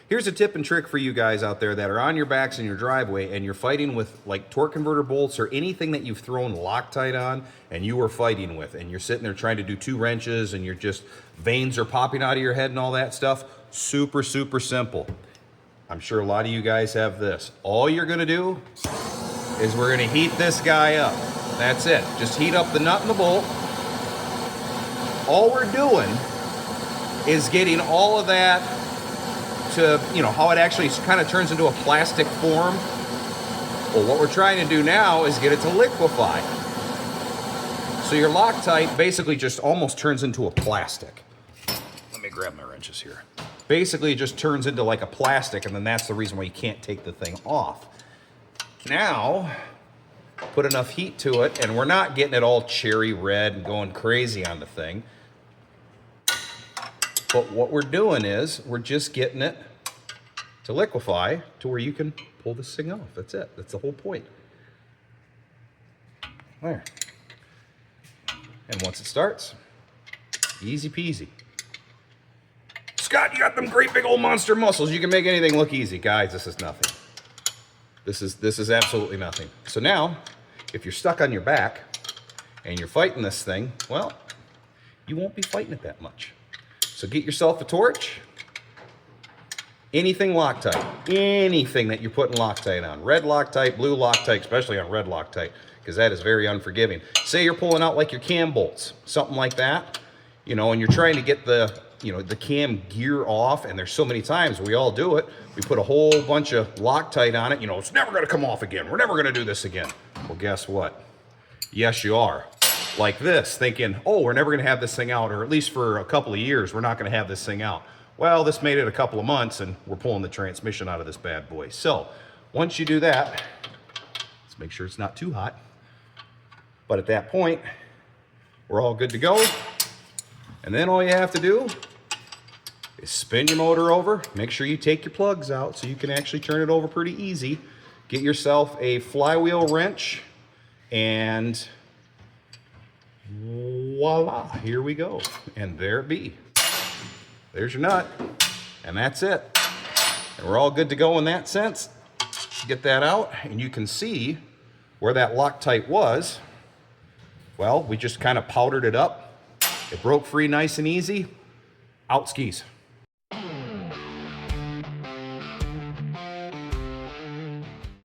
Here's a tip and trick for you guys out there that are on your backs in your driveway and you're fighting with like torque converter bolts or anything that you've thrown Loctite on and you are fighting with, and you're sitting there trying to do 2 wrenches and you're just, veins are popping out of your head and all that stuff. Super, super simple. I'm sure a lot of you guys have this. All you're gonna do is we're gonna heat this guy up. That's it. Just heat up the nut and the bolt. All we're doing is getting all of that to, you know, how it actually kind of turns into a plastic form. Well, what we're trying to do now is get it to liquefy. So your Loctite basically just almost turns into a plastic. Let me grab my wrenches here. Basically, it just turns into like a plastic, and then that's the reason why you can't take the thing off. Now, put enough heat to it, and we're not getting it all cherry red and going crazy on the thing. But what we're doing is we're just getting it to liquefy to where you can pull this thing off. That's it. That's the whole point. There. And once it starts, easy peasy. Scott, you got them great big old monster muscles. You can make anything look easy. Guys, this is nothing. This is absolutely nothing. So now, if you're stuck on your back and you're fighting this thing, well, you won't be fighting it that much. So get yourself a torch. Anything Loctite. Anything that you're putting Loctite on. Red Loctite, blue Loctite, especially on red Loctite, because that is very unforgiving. Say you're pulling out like your cam bolts, something like that, you know, and you're trying to get the, you know, the cam gear off, and there's so many times we all do it. We put a whole bunch of Loctite on it, you know, it's never gonna come off again. We're never gonna do this again. Well, guess what? Yes, you are. Like this, thinking, oh, we're never gonna have this thing out, or at least for a couple of years, we're not gonna have this thing out. Well, this made it a couple of months, and we're pulling the transmission out of this bad boy. So, once you do that, let's make sure it's not too hot. But at that point, we're all good to go. And then all you have to do is spin your motor over. Make sure you take your plugs out so you can actually turn it over pretty easy. Get yourself a flywheel wrench, and voila, here we go. And there it be. There's your nut, and that's it. And we're all good to go in that sense. Get that out, and you can see where that Loctite was. Well, we just kind of powdered it up. It broke free nice and easy. Out skis.